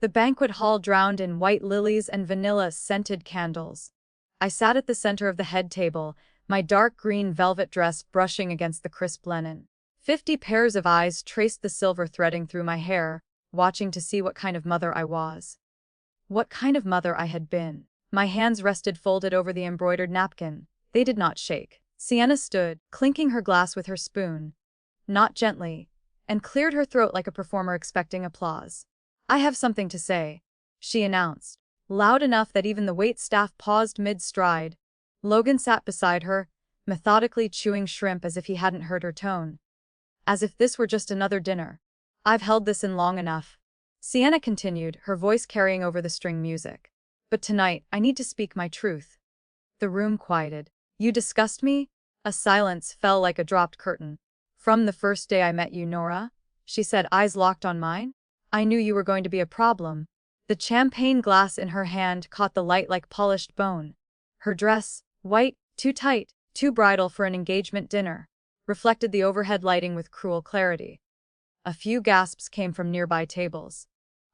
The banquet hall drowned in white lilies and vanilla-scented candles. I sat at the center of the head table, my dark green velvet dress brushing against the crisp linen. 50 pairs of eyes traced the silver threading through my hair, watching to see what kind of mother I was. What kind of mother I had been. My hands rested folded over the embroidered napkin. They did not shake. Sienna stood, clinking her glass with her spoon. Not gently, and cleared her throat like a performer expecting applause. "I have something to say," she announced, loud enough that even the waitstaff paused mid-stride. Logan sat beside her, methodically chewing shrimp as if he hadn't heard her tone. As if this were just another dinner. "I've held this in long enough," Sienna continued, her voice carrying over the string music. "But tonight, I need to speak my truth." The room quieted. "You disgust me?" A silence fell like a dropped curtain. "From the first day I met you, Nora," she said, eyes locked on mine. "I knew you were going to be a problem." The champagne glass in her hand caught the light like polished bone. Her dress, white, too tight, too bridal for an engagement dinner, reflected the overhead lighting with cruel clarity. A few gasps came from nearby tables.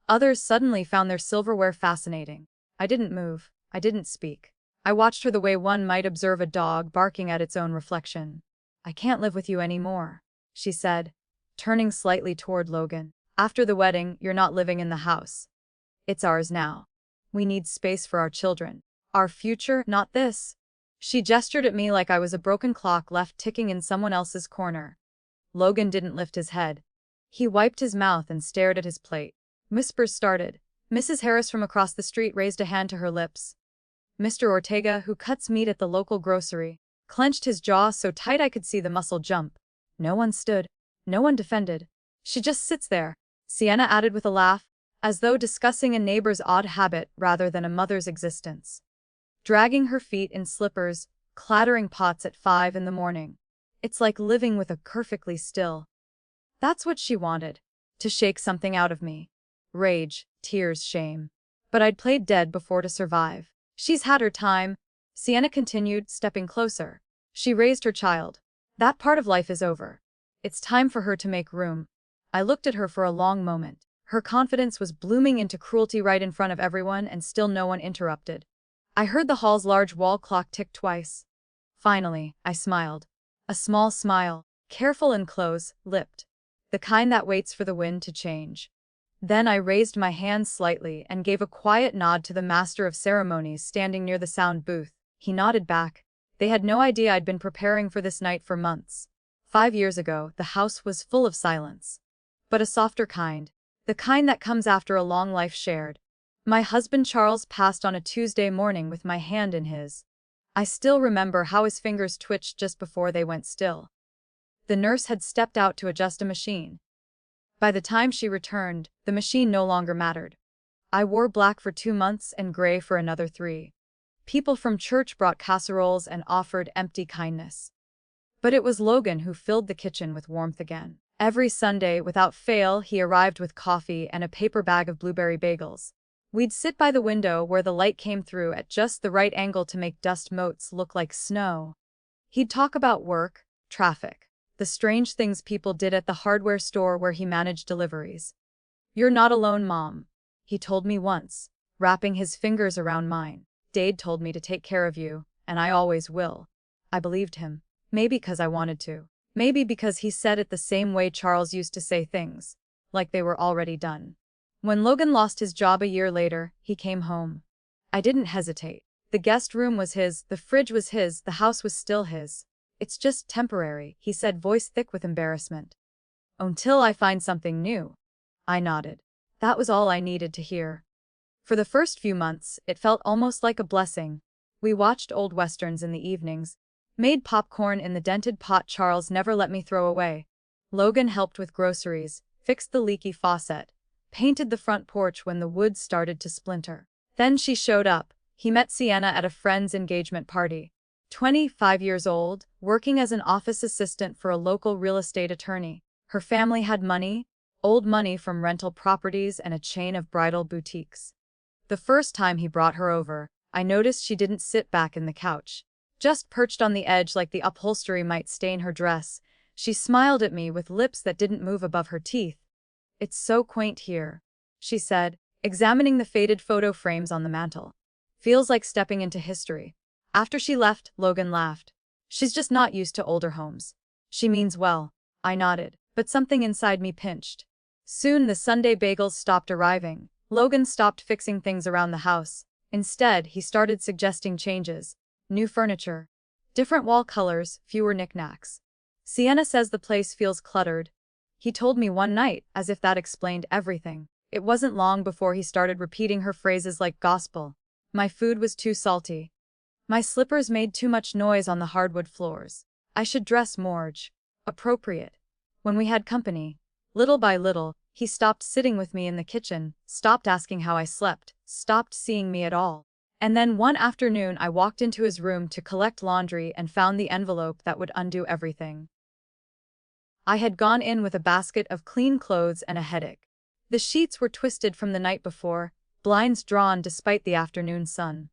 Others suddenly found their silverware fascinating. I didn't move. I didn't speak. I watched her the way one might observe a dog barking at its own reflection. "I can't live with you anymore," she said, turning slightly toward Logan. "After the wedding, you're not living in the house. It's ours now. We need space for our children. Our future, not this." She gestured at me like I was a broken clock left ticking in someone else's corner. Logan didn't lift his head. He wiped his mouth and stared at his plate. Whispers started. Mrs. Harris from across the street raised a hand to her lips. Mr. Ortega, who cuts meat at the local grocery, clenched his jaw so tight I could see the muscle jump. No one stood. No one defended. "She just sits there," Sienna added with a laugh, as though discussing a neighbor's odd habit rather than a mother's existence. "Dragging her feet in slippers, clattering pots at 5 in the morning. It's like living with a perfectly still." That's what she wanted. To shake something out of me. Rage, tears, shame. But I'd played dead before to survive. "She's had her time," Sienna continued, stepping closer. "She raised her child. That part of life is over. It's time for her to make room." I looked at her for a long moment. Her confidence was blooming into cruelty right in front of everyone, and still no one interrupted. I heard the hall's large wall clock tick twice. Finally, I smiled. A small smile, careful and close-lipped. The kind that waits for the wind to change. Then I raised my hand slightly and gave a quiet nod to the master of ceremonies standing near the sound booth. He nodded back. They had no idea I'd been preparing for this night for months. 5 years ago, the house was full of silence. But a softer kind. The kind that comes after a long life shared. My husband Charles passed on a Tuesday morning with my hand in his. I still remember how his fingers twitched just before they went still. The nurse had stepped out to adjust a machine. By the time she returned, the machine no longer mattered. I wore black for 2 months and gray for another 3. People from church brought casseroles and offered empty kindness. But it was Logan who filled the kitchen with warmth again. Every Sunday, without fail, he arrived with coffee and a paper bag of blueberry bagels. We'd sit by the window where the light came through at just the right angle to make dust motes look like snow. He'd talk about work, traffic, the strange things people did at the hardware store where he managed deliveries. "You're not alone, Mom," he told me once, wrapping his fingers around mine. "Dade told me to take care of you, and I always will." I believed him. Maybe because I wanted to. Maybe because he said it the same way Charles used to say things, like they were already done. When Logan lost his job a year later, he came home. I didn't hesitate. The guest room was his, the fridge was his, the house was still his. "It's just temporary," he said, voice thick with embarrassment. "Until I find something new." I nodded. That was all I needed to hear. For the first few months, it felt almost like a blessing. We watched old westerns in the evenings, made popcorn in the dented pot Charles never let me throw away. Logan helped with groceries, fixed the leaky faucet, painted the front porch when the wood started to splinter. Then she showed up. He met Sienna at a friend's engagement party. 25 years old, working as an office assistant for a local real estate attorney. Her family had money, old money from rental properties and a chain of bridal boutiques. The first time he brought her over, I noticed she didn't sit back in the couch. Just perched on the edge like the upholstery might stain her dress, she smiled at me with lips that didn't move above her teeth. "It's so quaint here," she said. examining the faded photo frames on the mantel. Feels like stepping into history. After she left, Logan laughed. She's just not used to older homes. She means well. I nodded, but something inside me pinched. Soon the Sunday bagels stopped arriving. Logan stopped fixing things around the house. Instead, he started suggesting changes. New furniture. Different wall colors, fewer knickknacks. Sienna says the place feels cluttered. He told me one night, as if that explained everything. It wasn't long before he started repeating her phrases like gospel. My food was too salty. My slippers made too much noise on the hardwood floors. I should dress more appropriate. When we had company, little by little, he stopped sitting with me in the kitchen, stopped asking how I slept, stopped seeing me at all. And then one afternoon I walked into his room to collect laundry and found the envelope that would undo everything. I had gone in with a basket of clean clothes and a headache. The sheets were twisted from the night before, blinds drawn despite the afternoon sun.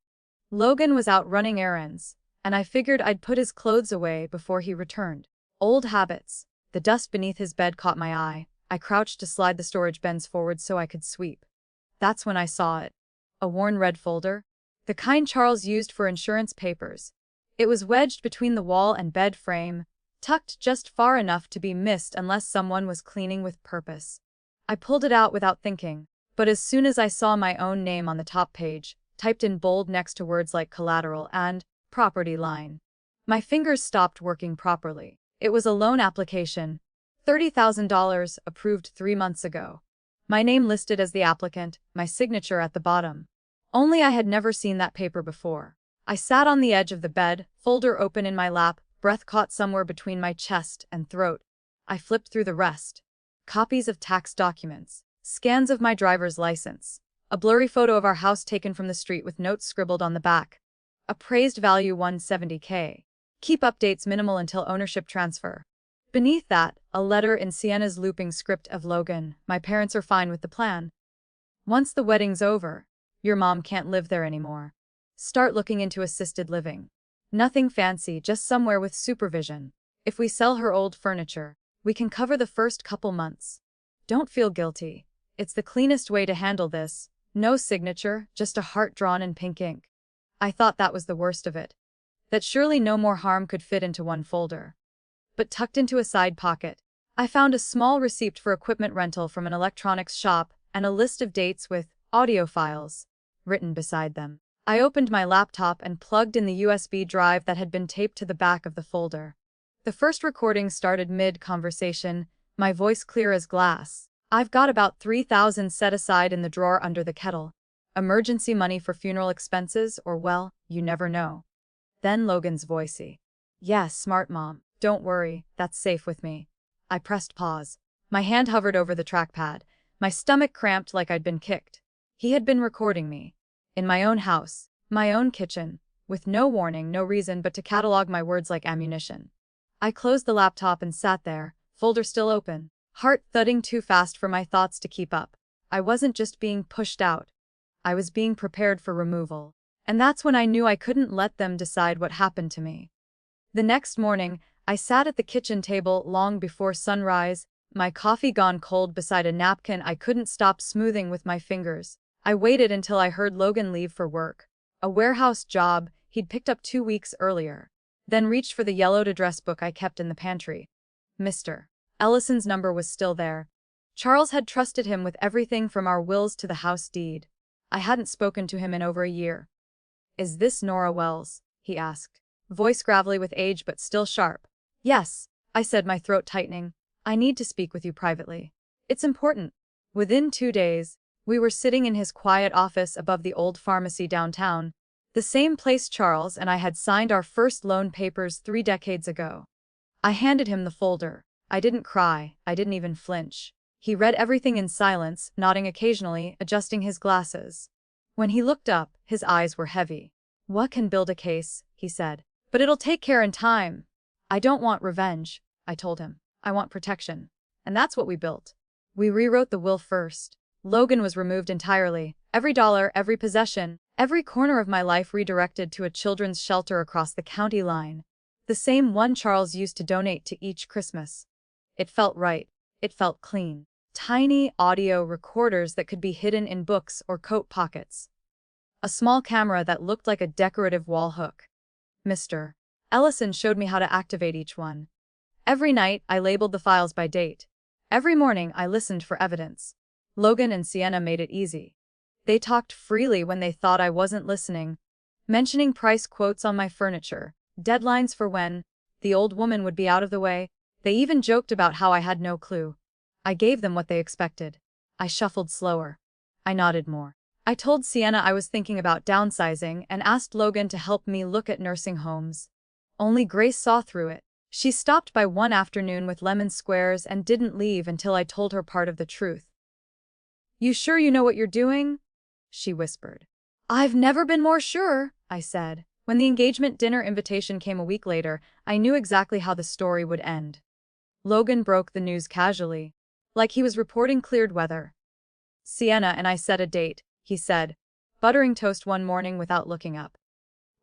Logan was out running errands, and I figured I'd put his clothes away before he returned. Old habits. The dust beneath his bed caught my eye. I crouched to slide the storage bins forward so I could sweep. That's when I saw it. A worn red folder. The kind Charles used for insurance papers. It was wedged between the wall and bed frame, tucked just far enough to be missed unless someone was cleaning with purpose. I pulled it out without thinking, but as soon as I saw my own name on the top page, typed in bold next to words like collateral and property line, my fingers stopped working properly. It was a loan application. $30,000, approved 3 months ago. My name listed as the applicant, my signature at the bottom. Only I had never seen that paper before. I sat on the edge of the bed, folder open in my lap, breath caught somewhere between my chest and throat. I flipped through the rest. Copies of tax documents, scans of my driver's license, a blurry photo of our house taken from the street with notes scribbled on the back. Appraised value $170K. Keep updates minimal until ownership transfer. Beneath that, a letter in Sienna's looping script of Logan, my parents are fine with the plan. Once the wedding's over, your mom can't live there anymore. Start looking into assisted living. Nothing fancy, just somewhere with supervision. If we sell her old furniture, we can cover the first couple months. Don't feel guilty. It's the cleanest way to handle this. No signature, just a heart drawn in pink ink. I thought that was the worst of it. That surely no more harm could fit into one folder. But tucked into a side pocket, I found a small receipt for equipment rental from an electronics shop and a list of dates with audio files written beside them. I opened my laptop and plugged in the USB drive that had been taped to the back of the folder. The first recording started mid-conversation, my voice clear as glass. I've got about $3,000 set aside in the drawer under the kettle. Emergency money for funeral expenses or, well, you never know. Then Logan's voicey. Yes, smart mom. Don't worry, that's safe with me. I pressed pause. My hand hovered over the trackpad. My stomach cramped like I'd been kicked. He had been recording me. In my own house, my own kitchen, with no warning, no reason but to catalog my words like ammunition. I closed the laptop and sat there, folder still open, heart thudding too fast for my thoughts to keep up. I wasn't just being pushed out. I was being prepared for removal. And that's when I knew I couldn't let them decide what happened to me. The next morning, I sat at the kitchen table long before sunrise, my coffee gone cold beside a napkin I couldn't stop smoothing with my fingers. I waited until I heard Logan leave for work. A warehouse job he'd picked up 2 weeks earlier. Then reached for the yellowed address book I kept in the pantry. Mr. Ellison's number was still there. Charles had trusted him with everything from our wills to the house deed. I hadn't spoken to him in over a year. Is this Nora Wells? He asked. Voice gravelly with age but still sharp. Yes, I said, my throat tightening. I need to speak with you privately. It's important. Within 2 days, we were sitting in his quiet office above the old pharmacy downtown, the same place Charles and I had signed our first loan papers 3 decades ago. I handed him the folder. I didn't cry, I didn't even flinch. He read everything in silence, nodding occasionally, adjusting his glasses. When he looked up, his eyes were heavy. What can build a case, he said. But it'll take care in time. I don't want revenge, I told him. I want protection. And that's what we built. We rewrote the will first. Logan was removed entirely. Every dollar, every possession, every corner of my life redirected to a children's shelter across the county line. The same one Charles used to donate to each Christmas. It felt right. It felt clean. tiny audio recorders that could be hidden in books or coat pockets. A small camera that looked like a decorative wall hook. Mr. Ellison showed me how to activate each one. Every night, I labeled the files by date. Every morning, I listened for evidence. Logan and Sienna made it easy. They talked freely when they thought I wasn't listening, mentioning price quotes on my furniture, deadlines for when the old woman would be out of the way. They even joked about how I had no clue. I gave them what they expected. I shuffled slower. I nodded more. I told Sienna I was thinking about downsizing and asked Logan to help me look at nursing homes. Only Grace saw through it. She stopped by one afternoon with lemon squares and didn't leave until I told her part of the truth. "You sure you know what you're doing?" she whispered. "I've never been more sure," I said. When the engagement dinner invitation came a week later, I knew exactly how the story would end. Logan broke the news casually, like he was reporting cleared weather. "Sienna and I set a date," he said, buttering toast one morning without looking up.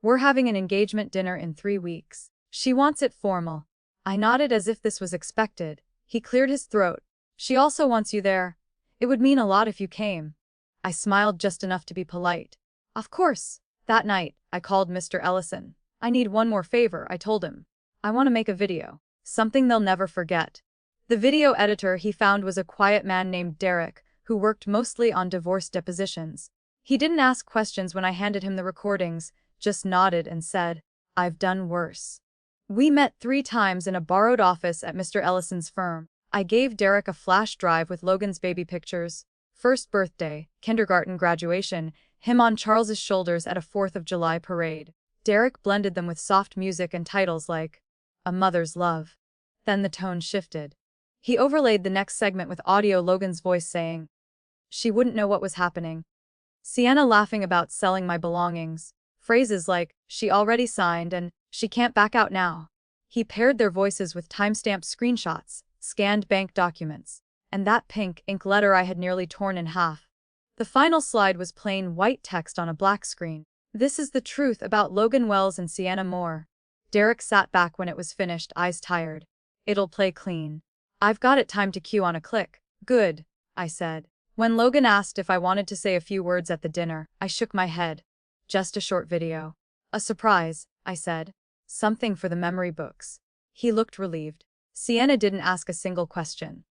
"We're having an engagement dinner in 3 weeks. She wants it formal." I nodded as if this was expected. He cleared his throat. "She also wants you there. It would mean a lot if you came." I smiled just enough to be polite. "Of course." That night, I called Mr. Ellison. "I need one more favor," I told him. "I want to make a video. Something they'll never forget." The video editor he found was a quiet man named Derek, who worked mostly on divorce depositions. He didn't ask questions when I handed him the recordings, just nodded and said, "I've done worse." We met 3 times in a borrowed office at Mr. Ellison's firm. I gave Derek a flash drive with Logan's baby pictures. First birthday, kindergarten graduation, him on Charles's shoulders at a 4th of July parade. Derek blended them with soft music and titles like A Mother's Love. Then the tone shifted. He overlaid the next segment with audio Logan's voice saying, "She wouldn't know what was happening." Sienna laughing about selling my belongings. Phrases like, "She already signed" and "She can't back out now." He paired their voices with timestamped screenshots, scanned bank documents, and that pink ink letter I had nearly torn in half. The final slide was plain white text on a black screen. "This is the truth about Logan Wells and Sienna Moore." Derek sat back when it was finished, eyes tired. "It'll play clean. I've got it timed to cue on a click." "Good," I said. When Logan asked if I wanted to say a few words at the dinner, I shook my head. "Just a short video." "A surprise," I said. "Something for the memory books." He looked relieved. Sienna didn't ask a single question.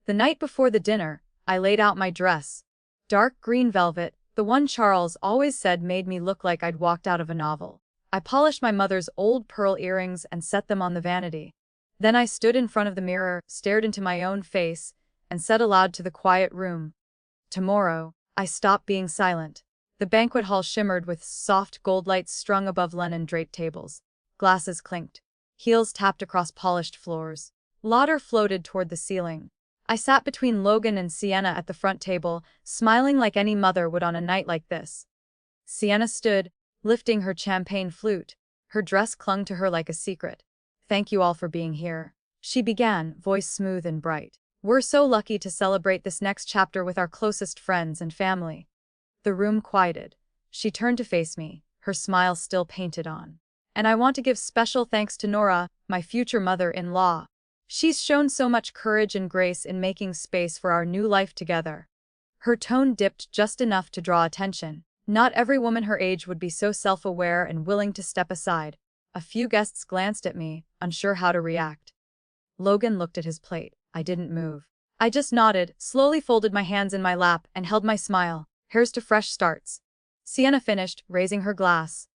The night before the dinner, I laid out my dress. Dark green velvet, the one Charles always said made me look like I'd walked out of a novel. I polished my mother's old pearl earrings and set them on the vanity. Then I stood in front of the mirror, stared into my own face, and said aloud to the quiet room, "Tomorrow." I stopped being silent. The banquet hall shimmered with soft gold lights strung above linen-draped tables. Glasses clinked. Heels tapped across polished floors. Lauder floated toward the ceiling. I sat between Logan and Sienna at the front table, smiling like any mother would on a night like this. Sienna stood, lifting her champagne flute. Her dress clung to her like a secret. "Thank you all for being here," she began, voice smooth and bright. "We're so lucky to celebrate this next chapter with our closest friends and family." The room quieted. She turned to face me, her smile still painted on. "And I want to give special thanks to Nora, my future mother-in-law. She's shown so much courage and grace in making space for our new life together." Her tone dipped just enough to draw attention. Not every woman her age would be so self-aware and willing to step aside. A few guests glanced at me, unsure how to react. Logan looked at his plate. I didn't move. I just nodded, slowly folded my hands in my lap, and held my smile. "Here's to fresh starts." Sienna finished, raising her glass.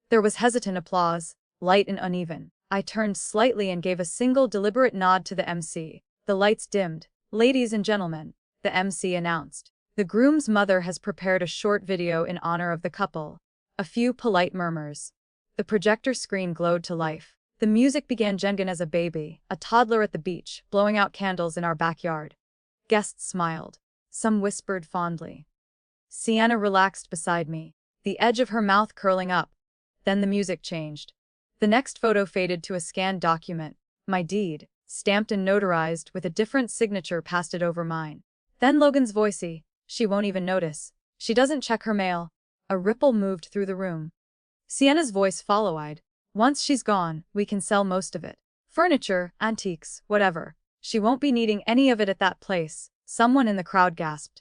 There was hesitant applause, light and uneven. I turned slightly and gave a single deliberate nod to the MC. The lights dimmed. "Ladies and gentlemen," the MC announced, "the groom's mother has prepared a short video in honor of the couple." A few polite murmurs. The projector screen glowed to life. The music began Jengen as a baby, a toddler at the beach, blowing out candles in our backyard. Guests smiled. Some whispered fondly. Sienna relaxed beside me, the edge of her mouth curling up. Then the music changed. The next photo faded to a scanned document, my deed, stamped and notarized with a different signature pasted over mine. Then Logan's voicey, "She won't even notice. She doesn't check her mail." A ripple moved through the room. Sienna's voice followed. "Once she's gone, we can sell most of it. Furniture, antiques, whatever. She won't be needing any of it at that place. Someone in the crowd gasped.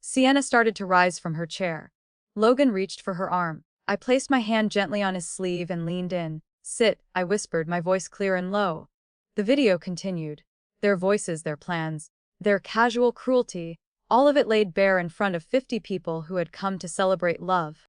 Sienna started to rise from her chair. Logan reached for her arm. I placed my hand gently on his sleeve and leaned in. Sit, I whispered, my voice clear and low. The video continued. Their voices, their plans, their casual cruelty, all of it laid bare in front of 50 people who had come to celebrate love.